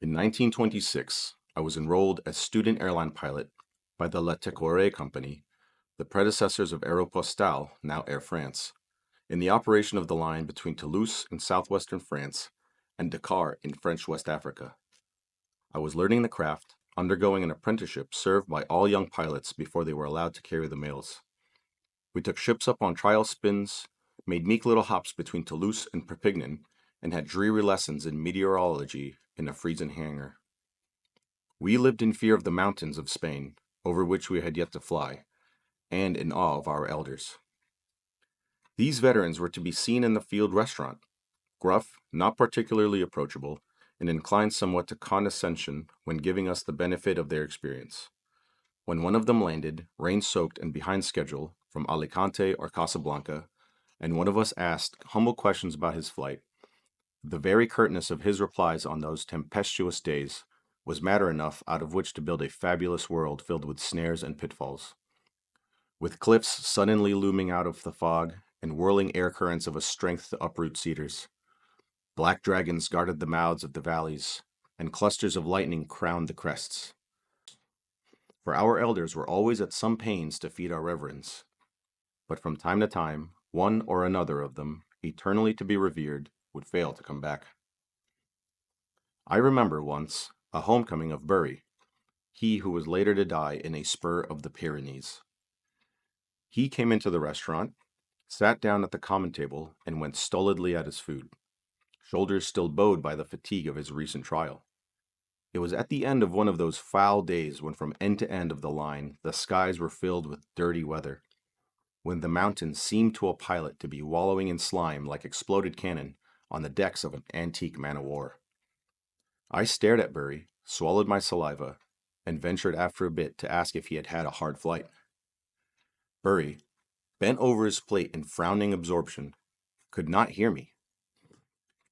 In 1926, I was enrolled as student airline pilot by the La Tecouré Company, the predecessors of Aéropostale, now Air France, in the operation of the line between Toulouse in southwestern France and Dakar in French West Africa. I was learning the craft, undergoing an apprenticeship served by all young pilots before they were allowed to carry the mails. We took ships up on trial spins, made meek little hops between Toulouse and Perpignan, and had dreary lessons in meteorology in a freezing hangar. We lived in fear of the mountains of Spain, over which we had yet to fly, and in awe of our elders. These veterans were to be seen in the field restaurant, gruff, not particularly approachable, and inclined somewhat to condescension when giving us the benefit of their experience. When one of them landed, rain-soaked and behind schedule, from Alicante or Casablanca, and one of us asked humble questions about his flight, the very curtness of his replies on those tempestuous days was matter enough out of which to build a fabulous world filled with snares and pitfalls. With cliffs suddenly looming out of the fog and whirling air currents of a strength to uproot cedars, black dragons guarded the mouths of the valleys, and clusters of lightning crowned the crests. For our elders were always at some pains to feed our reverence, but from time to time, one or another of them, eternally to be revered, would fail to come back. I remember once a homecoming of Bury, he who was later to die in a spur of the Pyrenees. He came into the restaurant, sat down at the common table, and went stolidly at his food, shoulders still bowed by the fatigue of his recent trial. It was at the end of one of those foul days when from end to end of the line the skies were filled with dirty weather, when the mountains seemed to a pilot to be wallowing in slime like exploded cannon on the decks of an antique man-of-war. I stared at Bury, swallowed my saliva, and ventured after a bit to ask if he had had a hard flight. Bury, bent over his plate in frowning absorption, could not hear me.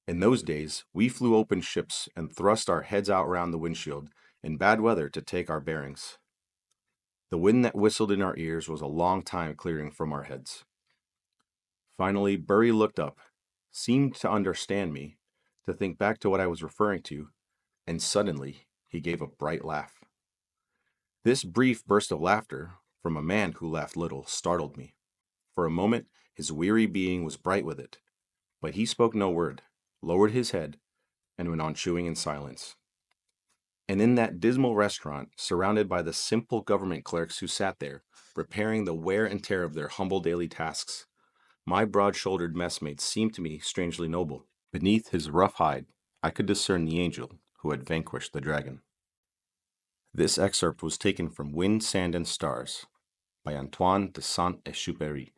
In those days, we flew open ships and thrust our heads out round the windshield in bad weather to take our bearings. The wind that whistled in our ears was a long time clearing from our heads. Finally, Bury looked up, seemed to understand me, to think back to what I was referring to, and suddenly he gave a bright laugh. This brief burst of laughter, from a man who laughed little, startled me. For a moment, his weary being was bright with it, but he spoke no word, lowered his head, and went on chewing in silence. And in that dismal restaurant, surrounded by the simple government clerks who sat there, repairing the wear and tear of their humble daily tasks, my broad-shouldered messmate seemed to me strangely noble. Beneath his rough hide, I could discern the angel who had vanquished the dragon. This excerpt was taken from Wind, Sand, and Stars by Antoine de Saint-Exupery.